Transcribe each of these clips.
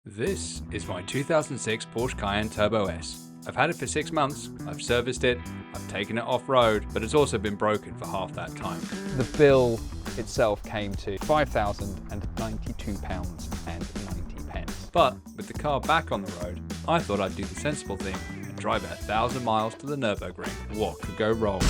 This is my 2006 Porsche Cayenne Turbo S. I've had it for 6 months, I've serviced it, I've taken it off-road, but it's also been broken for half that time. The bill itself came to £5,092.90. But with the car back on the road, I thought I'd do the sensible thing and drive it 1,000 miles to the Nürburgring. What could go wrong?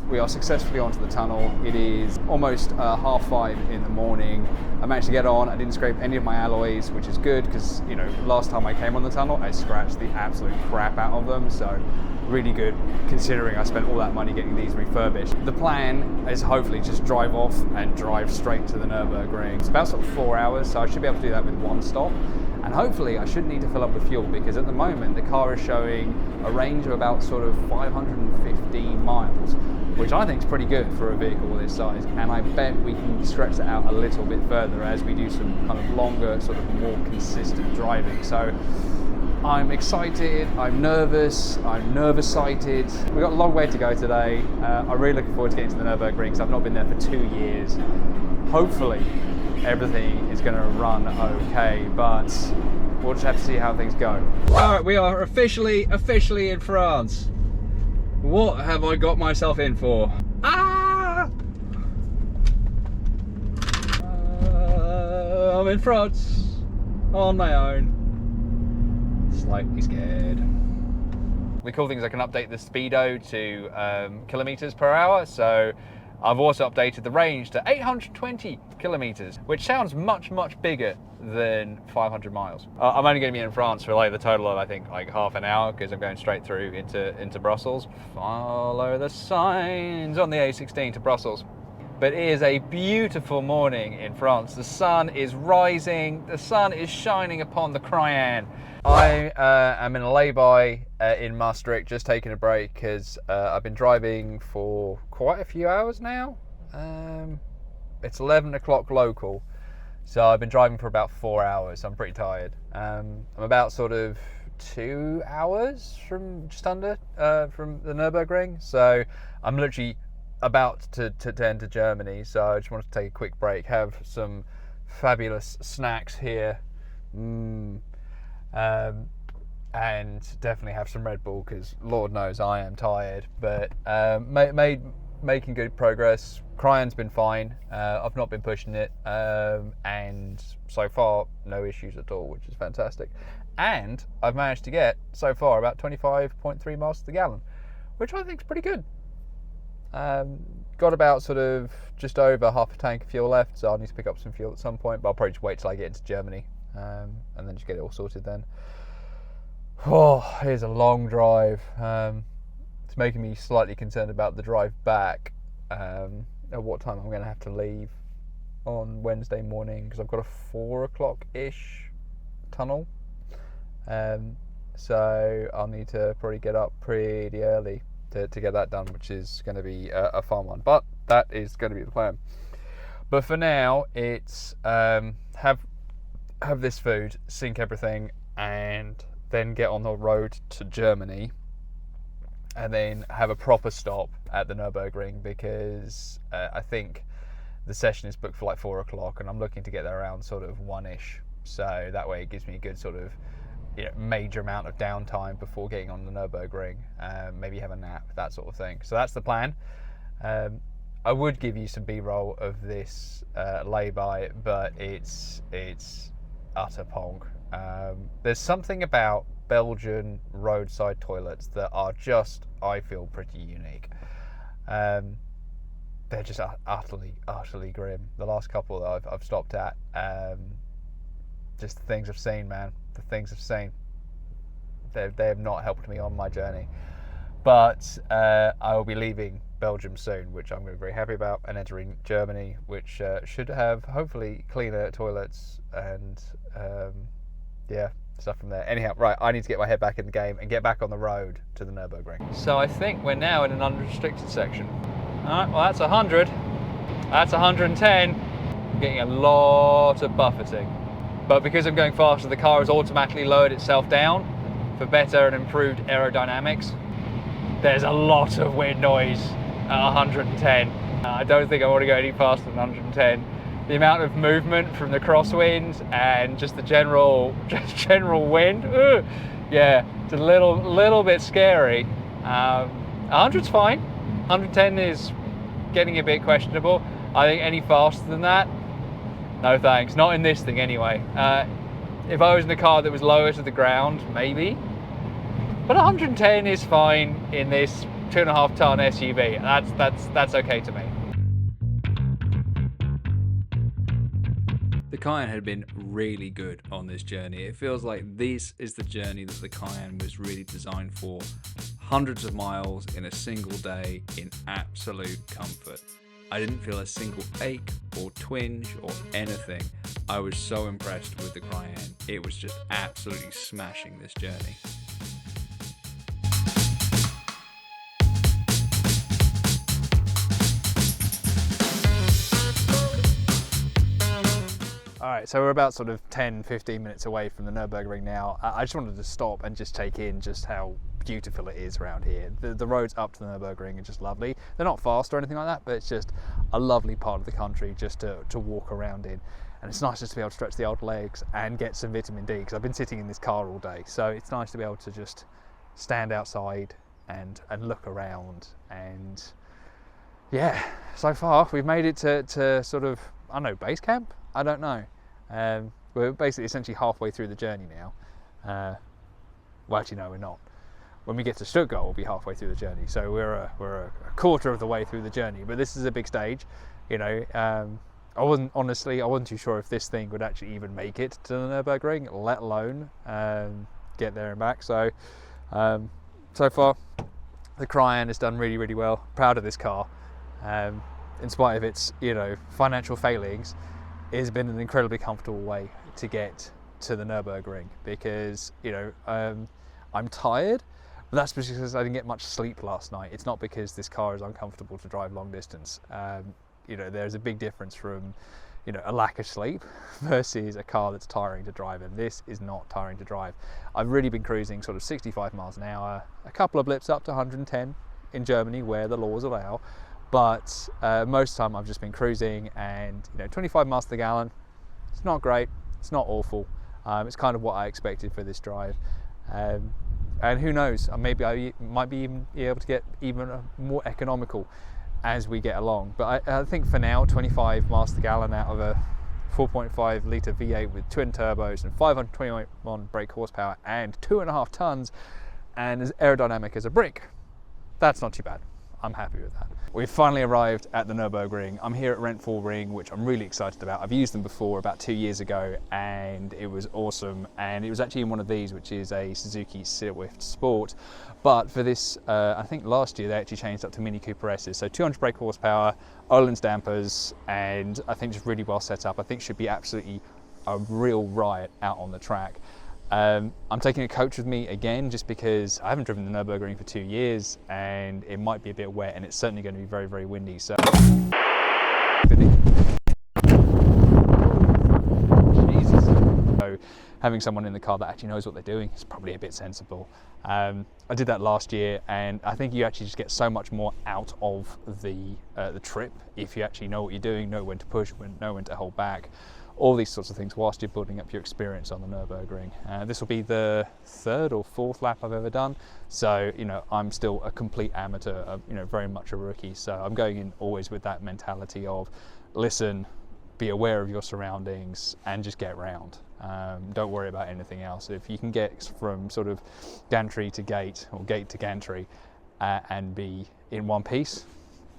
We are successfully onto the tunnel. It is almost 5:30 in the morning. I managed to get on. I didn't scrape any of my alloys, which is good because, you know, last time I came on the tunnel, I scratched the absolute crap out of them. So really good considering I spent all that money getting these refurbished. The plan is hopefully just drive off and drive straight to the Nurburgring. It's about sort of 4 hours, so I should be able to do that with one stop. And hopefully I shouldn't need to fill up with fuel because at the moment the car is showing a range of about sort of 515 miles, which I think is pretty good for a vehicle this size. And I bet we can stretch that out a little bit further as we do some kind of longer, sort of more consistent driving. So I'm excited, I'm nervous-sighted. We've got a long way to go today. I'm really looking forward to getting to the Nurburgring because I've not been there for 2 years. Hopefully everything is going to run okay, but we'll just have to see how things go. All right, we are officially in France. What have I got myself in for? I'm in France on my own. Slightly scared. The cool thing is I can update the speedo to kilometers per hour. So I've also updated the range to 820 kilometers, which sounds much bigger than 500 miles. I'm only going to be in France for like the total of I think like half an hour because I'm going straight through into Brussels. Follow the signs on the A16 to Brussels. But it is a beautiful morning in France. The sun is rising, the sun is shining upon the Cayenne. I am in a lay-by in Maastricht, just taking a break because I've been driving for quite a few hours now. It's 11 o'clock local, so I've been driving for about 4 hours. I'm pretty tired. I'm about sort of 2 hours from just under from the Nürburgring, so I'm literally about to enter Germany. So I just wanted to take a quick break, have some fabulous snacks here. And definitely have some Red Bull because Lord knows I am tired, but making good progress. Cayenne's been fine. I've not been pushing it, and so far no issues at all, which is fantastic. And I've managed to get so far about 25.3 miles to the gallon, which I think is pretty good. Got about sort of just over half a tank of fuel left, so I'll need to pick up some fuel at some point, but I'll probably just wait till I get into Germany. And then just get it all sorted then. Oh, here's a long drive. It's making me slightly concerned about the drive back. At what time I'm going to have to leave on Wednesday morning because I've got a 4 o'clock-ish tunnel. So I'll need to probably get up pretty early to get that done, which is going to be a fun one. But that is going to be the plan. But for now, it's have this food, sync everything, and then get on the road to Germany, and then have a proper stop at the Nürburgring because I think the session is booked for like 4 o'clock, and I'm looking to get there around sort of 1-ish. So that way it gives me a good sort of major amount of downtime before getting on the Nürburgring. Maybe have a nap, that sort of thing. So that's the plan. I would give you some B-roll of this lay-by, but it's utter ponk. There's something about Belgian roadside toilets that are just, I feel, pretty unique. They're just utterly grim. The last couple that I've stopped at, just the things I've seen, man. The things I've seen. They have not helped me on my journey. But I will be leaving Belgium soon, which I'm going to be very happy about, and entering Germany, which should have hopefully cleaner toilets and stuff from there. Anyhow, right, I need to get my head back in the game and get back on the road to the Nürburgring. So I think we're now in an unrestricted section. All right, well that's 100. That's 110. I'm getting a lot of buffeting. But because I'm going faster, the car has automatically lowered itself down for better and improved aerodynamics. There's a lot of wind noise at 110. I don't think I want to go any faster than 110. The amount of movement from the crosswind and just the general wind, yeah, it's a little bit scary. 100's fine. 110 is getting a bit questionable. I think any faster than that, no thanks. Not in this thing anyway. If I was in a car that was lower to the ground, maybe. But 110 is fine in this 2.5 ton SUV. That's okay to me. The Cayenne had been really good on this journey. It feels like this is the journey that the Cayenne was really designed for. Hundreds of miles in a single day in absolute comfort. I didn't feel a single ache or twinge or anything. I was so impressed with the Cayenne. It was just absolutely smashing this journey. Alright, so we're about sort of 10-15 minutes away from the Nurburgring now. I just wanted to stop and just take in just how beautiful it is around here. The roads up to the Nurburgring are just lovely. They're not fast or anything like that, but it's just a lovely part of the country just to walk around in. And it's nice just to be able to stretch the old legs and get some vitamin D, because I've been sitting in this car all day. So it's nice to be able to just stand outside and look around. And yeah, so far we've made it to sort of, I don't know, base camp? I don't know. We're basically essentially halfway through the journey now. Well, actually, no, we're not. When we get to Stuttgart, we'll be halfway through the journey. So we're a quarter of the way through the journey. But this is a big stage, you know. I wasn't too sure if this thing would actually even make it to the Nürburgring, let alone get there and back. So so far, the Cayenne has done really, really well. Proud of this car. In spite of its, you know, financial failings, it has been an incredibly comfortable way to get to the Nürburgring, because, you know, I'm tired, but that's because I didn't get much sleep last night. It's not because this car is uncomfortable to drive long distance. You know, there's a big difference from, you know, a lack of sleep versus a car that's tiring to drive, and this is not tiring to drive. I've really been cruising sort of 65 miles an hour, a couple of blips up to 110 in Germany where the laws allow. But most of the time I've just been cruising, and, you know, 25 miles to the gallon, it's not great, it's not awful. It's kind of what I expected for this drive. And who knows, maybe I might be able to get even more economical as we get along. But I think for now, 25 miles to the gallon out of a 4.5 litre V8 with twin turbos and 521 brake horsepower and 2.5 tons and as aerodynamic as a brick, that's not too bad. I'm happy with that. We've finally arrived at the Nürburgring. I'm here at Ring, which I'm really excited about. I've used them before about 2 years ago, and it was awesome. And it was actually in one of these, which is a Suzuki Swift Sport. But for this, I think last year they actually changed up to Mini Cooper S's. So 200 brake horsepower, Öhlins dampers, and I think just really well set up. I think should be absolutely a real riot out on the track. I'm taking a coach with me again, just because I haven't driven the Nürburgring for 2 years and it might be a bit wet, and it's certainly going to be very, very windy. So Jesus. So having someone in the car that actually knows what they're doing is probably a bit sensible. I did that last year, and I think you actually just get so much more out of the trip if you actually know what you're doing, know when to push, know when to hold back. All these sorts of things whilst you're building up your experience on the Nürburgring. This will be the 3rd or 4th lap I've ever done, so, you know, I'm still a complete amateur, you know, very much a rookie. So I'm going in always with that mentality of listen, be aware of your surroundings, and just get round. Don't worry about anything else. If you can get from sort of gantry to gate or gate to gantry and be in one piece,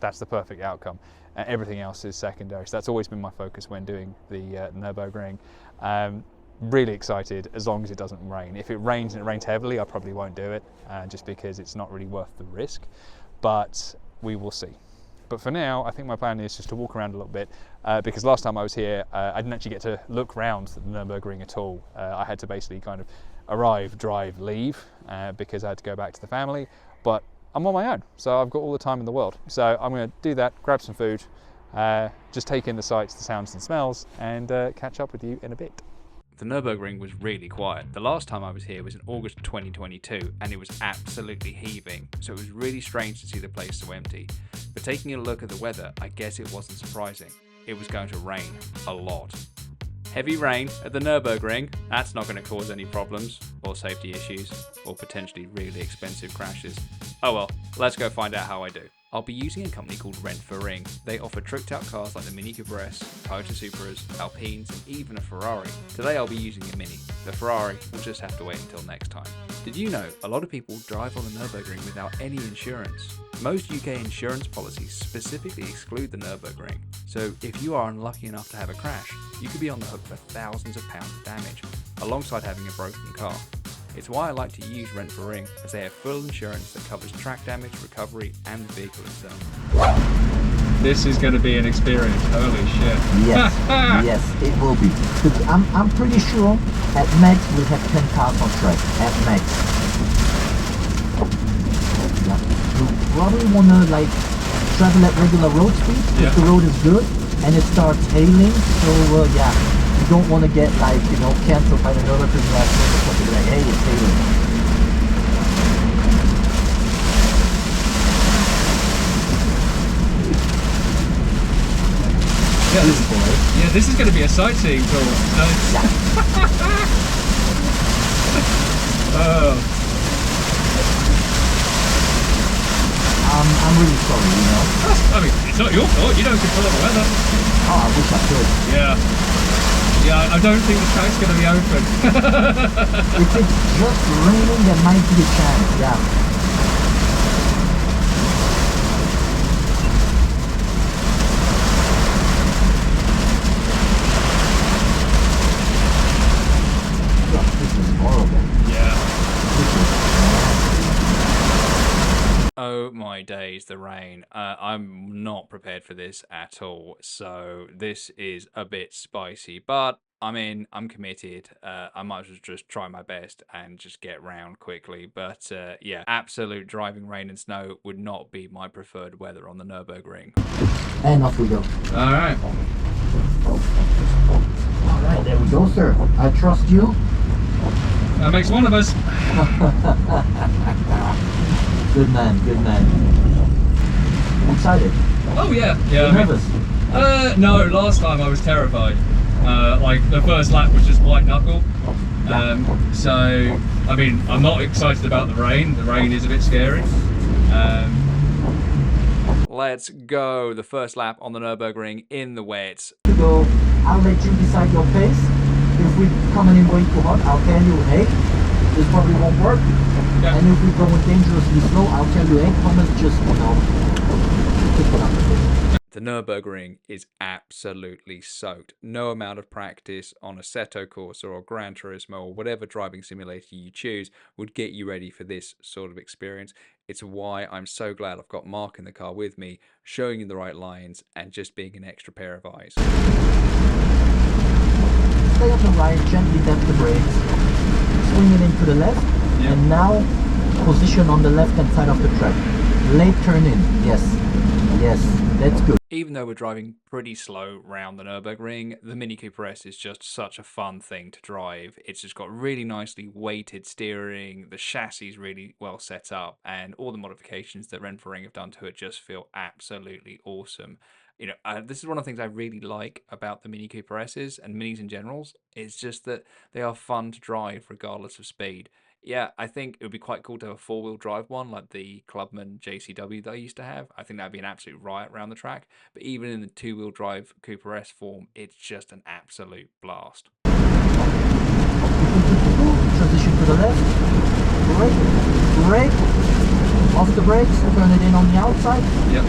that's the perfect outcome. Everything else is secondary. So that's always been my focus when doing the Nürburgring. Really excited, as long as it doesn't rain. If it rains and it rains heavily, I probably won't do it, just because it's not really worth the risk, but we will see. But for now, I think my plan is just to walk around a little bit, because last time I was here, I didn't actually get to look around the Nürburgring at all. I had to basically kind of arrive, drive, leave, because I had to go back to the family, but I'm on my own, so I've got all the time in the world. So I'm going to do that, grab some food, just take in the sights, the sounds and smells, and catch up with you in a bit. The Nürburgring was really quiet. The last time I was here was in August 2022 and it was absolutely heaving, so it was really strange to see the place so empty. But taking a look at the weather, I guess it wasn't surprising. It was going to rain a lot. Heavy rain at the Nürburgring, that's not going to cause any problems, or safety issues, or potentially really expensive crashes. Oh well, let's go find out how I do. I'll be using a company called Nurburgring. They offer tricked out cars like the Mini Cooper S, Toyota Supras, Alpines, and even a Ferrari. Today I'll be using a Mini. The Ferrari will just have to wait until next time. Did you know a lot of people drive on the Nürburgring without any insurance? Most UK insurance policies specifically exclude the Nürburgring, so if you are unlucky enough to have a crash, you could be on the hook for thousands of pounds of damage, alongside having a broken car. It's why I like to use Nurburgring, as they have full insurance that covers track damage, recovery, and the vehicle itself. This is going to be an experience, holy shit. Yes, yes, it will be. Because I'm pretty sure at max we'll have 10 cars on track, at max. Yeah. You probably want to like travel at regular road speed if the road is good and it starts hailing, so yeah. You don't want to get like, you know, cancelled by the Nürburgring last minute or something like, hey, it's hailing. Yeah, this is going to be a sightseeing tour. Oh. I'm really sorry, you know. I mean, it's not your fault. You don't control the weather. Oh, I wish I could. Yeah. Yeah, I don't think the track's going to be open. If it's just raining, there might be a chance, yeah. God, this is horrible. Yeah. This is Oh my days, the rain. I'm not prepared for this at all, so this is a bit spicy, but I mean, I'm committed. I might as well just try my best and just get round quickly, but yeah, absolute driving rain and snow would not be my preferred weather on the Nürburgring. and off we go. Alright. Alright, there we go, sir. I trust you. That makes one of us. Good man, good man. Excited? Oh yeah. Yeah. Nervous? No, last time I was terrified. Like the first lap was just white knuckle. So, I mean, I'm not excited about the rain. The rain is a bit scary. Let's go. The first lap on the Nürburgring in the wet. To go, I'll let you decide your pace. If we're coming in way too hot, I'll tell you, hey, this probably won't work. Yeah. And if we're going dangerously slow, I'll tell you, hey, Thomas, just, you know, pick it up a bit. The Nürburgring is absolutely soaked. No amount of practice on a Assetto Corsa or Gran Turismo or whatever driving simulator you choose would get you ready for this sort of experience. It's why I'm so glad I've got Mark in the car with me, showing you the right lines and just being an extra pair of eyes. Stay on the right, gently dab the brakes, swing it into the left, and now position on the left hand side of the track. Late turn in, yes, yes, that's good. Even though we're driving pretty slow round the Nürburgring, the Mini Cooper S is just such a fun thing to drive. It's just got really nicely weighted steering, the chassis is really well set up, and all the modifications that Nürburgring have done to it just feel absolutely awesome. You know, this is one of the things I really like about the Mini Cooper S's and Minis in general. It's just that they are fun to drive regardless of speed. Yeah, I think it would be quite cool to have a four-wheel drive one like the Clubman JCW that I used to have. I think that would be an absolute riot around the track. But even in the two-wheel drive Cooper S form, it's just an absolute blast. Transition to the left, brake, off the brakes, turn it in on the outside. Yep.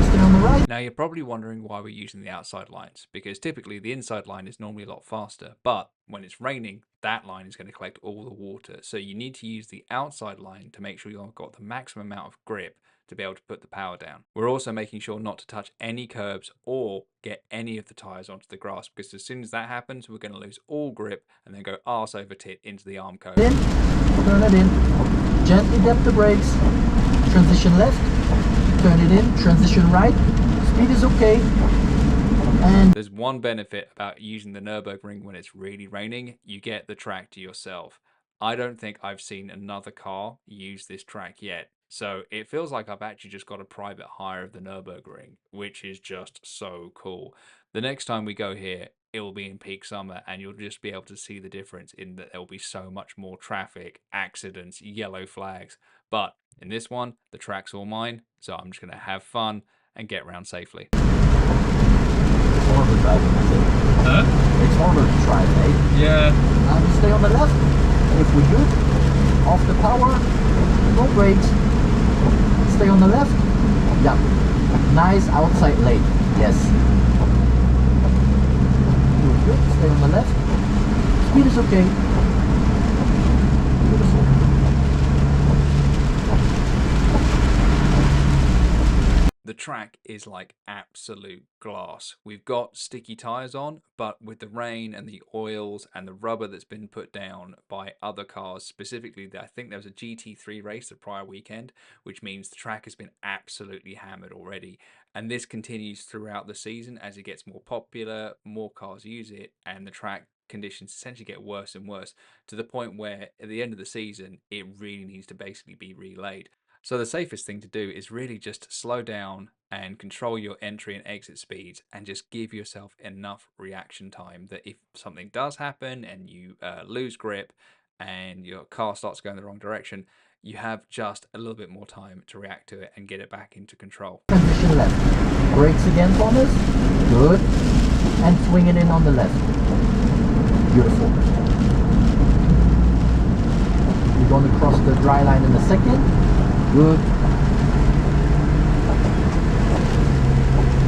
Stay on the right. Now you're probably wondering why we're using the outside lines, because typically the inside line is normally a lot faster, but when it's raining, that line is going to collect all the water. So you need to use the outside line to make sure you've got the maximum amount of grip to be able to put the power down. We're also making sure not to touch any curbs or get any of the tyres onto the grass, because as soon as that happens, we're going to lose all grip and then go arse over tit into the arm curve. In, turn it in, gently dab the brakes, transition left, turn it in, transition right, speed is okay, And There's one benefit about using the Nürburgring when it's really raining. You get the track to yourself. I don't think I've seen another car use this track yet. So it feels like I've actually just got a private hire of the Nürburgring, which is just so cool. The next time we go here, it will be in peak summer, and you'll just be able to see the difference in that there'll be so much more traffic, accidents, yellow flags. But in this one, the track's all mine, so I'm just going to have fun and get around safely. it's harder driving, is it? Huh? It's harder to drive, eh? Yeah. Stay on the left. If we're good, off the power, no brakes. Stay on the left. Yeah. Nice outside lane. Yes. Doing good. Stay on the left. Speed is okay. Beautiful. The track is like absolute glass. We've got sticky tires on, but with the rain and the oils and the rubber that's been put down by other cars, specifically, I think there was a GT3 race the prior weekend, which means the track has been absolutely hammered already. And this continues throughout the season as it gets more popular, more cars use it, and the track conditions essentially get worse and worse to the point where at the end of the season, it really needs to basically be relaid. So the safest thing to do is really just slow down and control your entry and exit speeds and just give yourself enough reaction time that if something does happen and you lose grip and your car starts going the wrong direction, you have just a little bit more time to react to it and get it back into control. Transition left. Brakes again, Thomas. Good. And swing it in on the left. Beautiful. We're going to cross the dry line in a second. Good.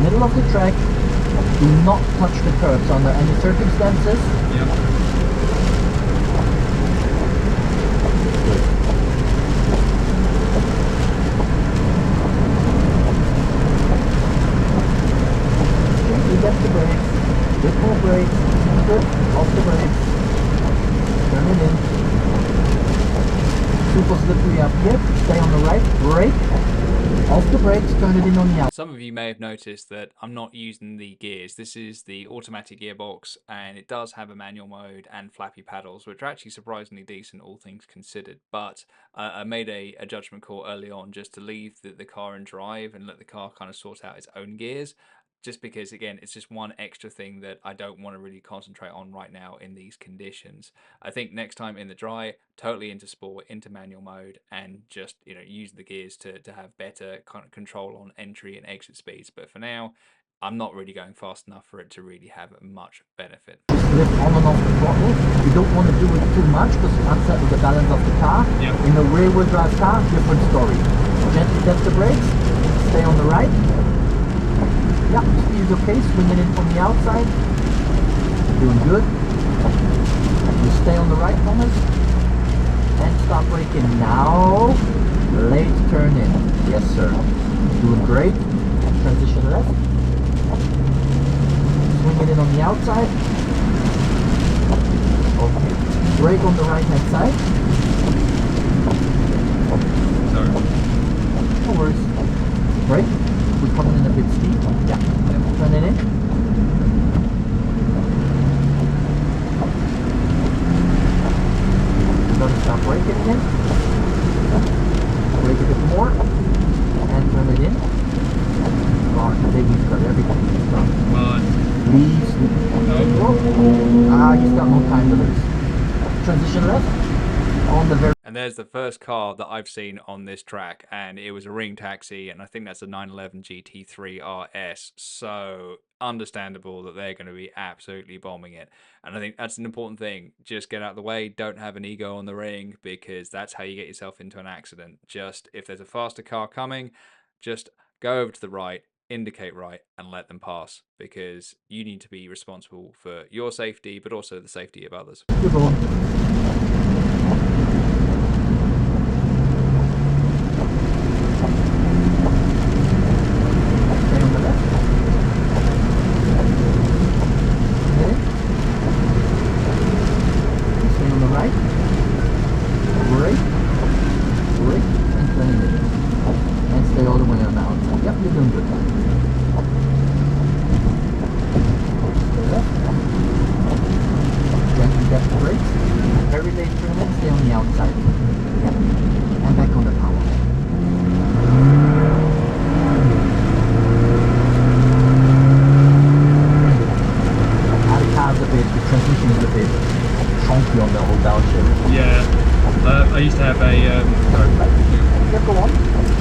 Middle of the track. Do not touch the curbs under any circumstances. Yep. Good. Gently lift the brakes. Bit more brakes. Good. Off the brakes. Turn it in. Super slippery up here. Stay on the right. Brake. Off the brakes. Turn it in on the outside. Some of you may have noticed that I'm not using the gears. This is the automatic gearbox, and it does have a manual mode and flappy paddles, which are actually surprisingly decent, all things considered. But I made a judgment call early on just to leave the car in drive and let the car kind of sort out its own gears. Just because, again, it's just one extra thing that I don't want to really concentrate on right now in these conditions. I think next time in the dry, totally into sport, into manual mode, and just, use the gears to have better kind of control on entry and exit speeds. But for now, I'm not really going fast enough for it to really have much benefit. Lift on and off the throttle. You don't want to do it too much because you unsettle the balance of the car. Yep. In a rear-wheel drive car, different story. Gently lift the brakes. Stay on the right. Yeah, speed is okay. Swing it in from the outside. Doing good. You stay on the right, Thomas. And stop braking now. Late turn in. Yes, sir. Doing great. Transition left. Swing it in on the outside. Okay. Brake on the right hand side. Sorry. No worries. Brake. We're coming in a bit steep. Yeah. Turn it in. We're going to stop braking again. Brake a bit more. And turn it in. God, today he's got everything. He's done. Leaves. He's got no time to lose. Transition left. On the very. And there's the first car that I've seen on this track, and it was a ring taxi, and I think that's a 911 GT3 RS. So understandable that they're going to be absolutely bombing it. And I think that's an important thing. Just get out of the way. Don't have an ego on the ring, because that's how you get yourself into an accident. Just if there's a faster car coming, just go over to the right, indicate right, and let them pass, because you need to be responsible for your safety, but also the safety of others. Good ball.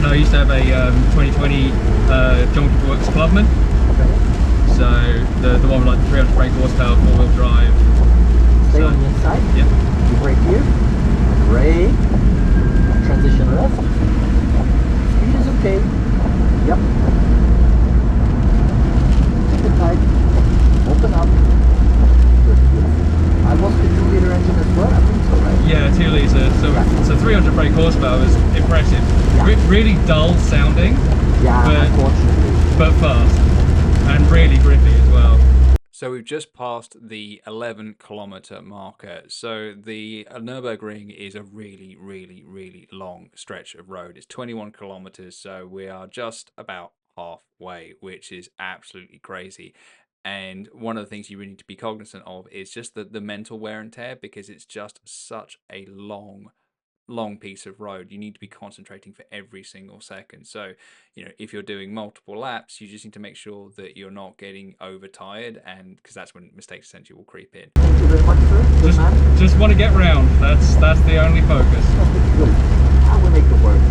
No, I used to have a 2020 Donkey Works Clubman. Okay. So the one with like 300 brake horsepower, 4-wheel drive. Stay on the inside. Yeah. You brake here. Brake. Transition left. Speed is okay. Yep. Keep it tight. Open up. Good, beautiful. I was the 2-liter engine as well, I think so, right? Yeah, 2 litre. So 300 brake horsepower was impressive. Yeah. Really dull sounding, Yeah, but unfortunately. fast and really grippy as well. So we've just passed the 11-kilometer marker. So the Nürburgring is a really, really, really long stretch of road. It's 21 kilometers, so we are just about halfway, which is absolutely crazy. And one of the things you really need to be cognizant of is just the mental wear and tear, because it's just such a long piece of road. You need to be concentrating for every single second. So, you know, if you're doing multiple laps, you just need to make sure that you're not getting overtired, and because that's when mistakes essentially will creep in. Thank you very much, sir. Good man. Just want to get round. That's the only focus. Good. I will make it work.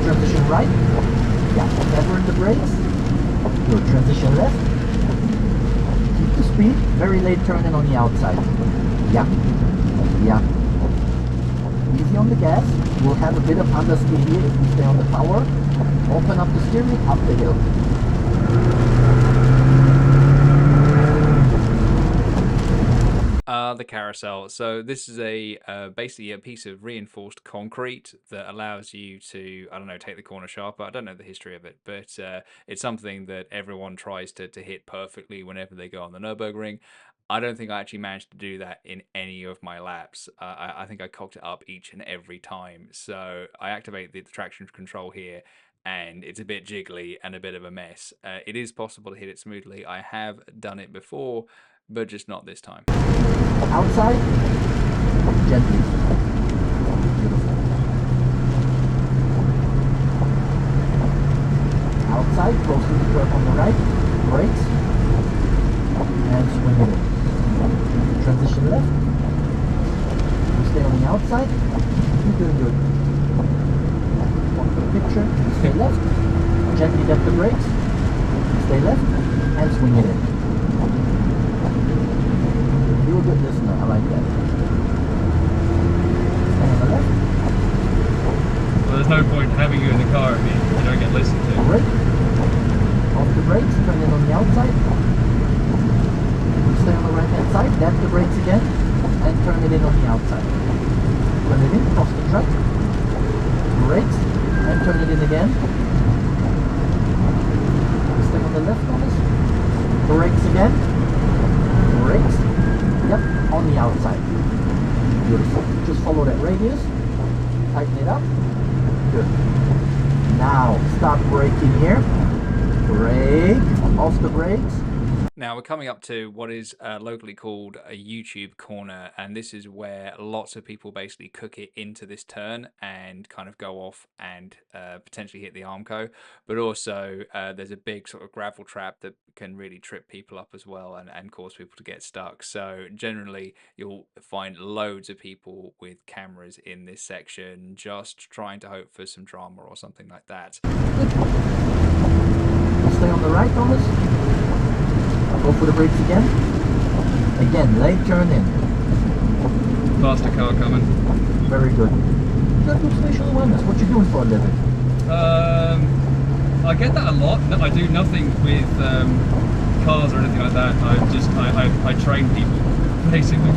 Transition right. Yeah, never in the brakes. Good. Transition left. Keep the speed. Very late turning on the outside. Yeah. Yeah. Easy on the gas. We'll have a bit of understeer here if we stay on the power. Open up the steering, up the hill. The carousel. So this is a basically a piece of reinforced concrete that allows you to, I don't know, take the corner sharper. I don't know the history of it, but it's something that everyone tries to hit perfectly whenever they go on the Nurburgring. I don't think I actually managed to do that in any of my laps. I think I cocked it up each and every time. So I activate the traction control here, and it's a bit jiggly and a bit of a mess. It is possible to hit it smoothly. I have done it before, but just not this time. Outside, gently. Beautiful. Outside, close to the curb on the right, brakes, and swing it in. Transition left. You stay on the outside, you're doing good. One for the picture, you stay left, gently tap the brakes, you stay left, and swing it in. You're a good listener, I like that. Stay on the left. Well, there's no point having you in the car if you don't get listened to. Brake. Off the brakes, turn it on the outside. Stay on the right hand side, tap the brakes again, and turn it in on the outside. Turn it in, cross the track. Brakes, and turn it in again. Stay on the left on this. Brakes again. Brakes. Yep, on the outside. Beautiful. Just follow that radius. Tighten it up. Good. Now, start braking here. Brake. Off the brakes. Now we're coming up to what is locally called a YouTube corner, and this is where lots of people basically cook it into this turn and kind of go off and potentially hit the Armco, but also there's a big sort of gravel trap that can really trip people up as well and cause people to get stuck. So generally you'll find loads of people with cameras in this section just trying to hope for some drama or something like that. Stay on the right, Thomas. Go for the brakes again. Again, late turn in. Faster car coming. Very good. You got good spatial awareness. What you doing for a living? I get that a lot. I do nothing with cars or anything like that. I train people, basically.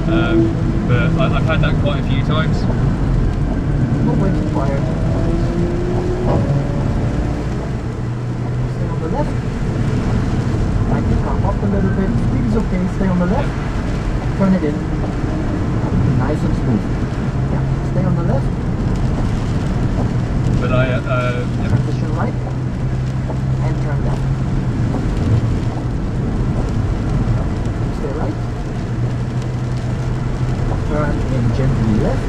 But I've had that quite a few times. No brakes required. Stay on the and stay on the left. Turn it in. Nice and smooth. Yeah, stay on the left. But I Transition right. And turn left. Stay right. Turn in gently left.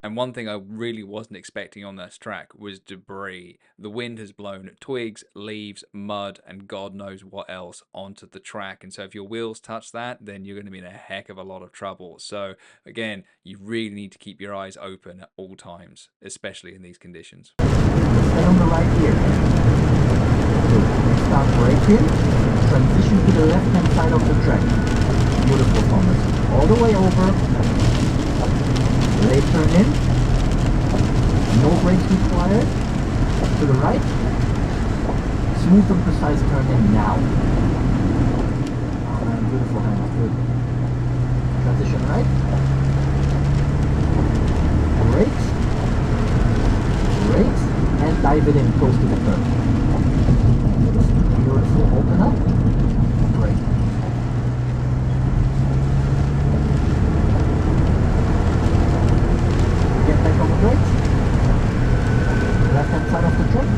And one thing I really wasn't expecting on this track was debris. The wind has blown twigs, leaves, mud, and God knows what else onto the track. And so if your wheels touch that, then you're going to be in a heck of a lot of trouble. So again, you really need to keep your eyes open at all times, especially in these conditions. Stay on the right here. Good. Start braking. Transition to the left-hand side of the track. Beautiful, Thomas. All the way over. Late turn in. No brakes required. To the right. Smooth and precise turn in now. Oh man, beautiful hands. Good. Transition right. Brakes. Brakes. And dive it in close to the curb. Beautiful. Open up. Brake. Get back on the brakes. Left hand side of the track.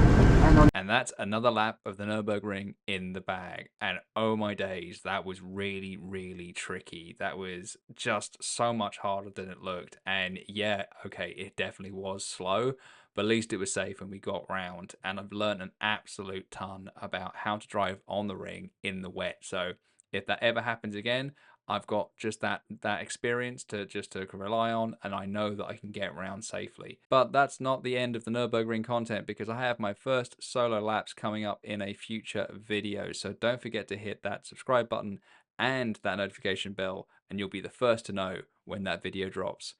And that's another lap of the Nürburgring in the bag. And oh my days, that was really, really tricky. That was just so much harder than it looked. And yeah, okay, it definitely was slow, but at least it was safe and we got round. And I've learned an absolute ton about how to drive on the ring in the wet. So if that ever happens again, I've got just that experience to rely on, and I know that I can get around safely. But that's not the end of the Nürburgring content, because I have my first solo laps coming up in a future video. So don't forget to hit that subscribe button and that notification bell, and you'll be the first to know when that video drops.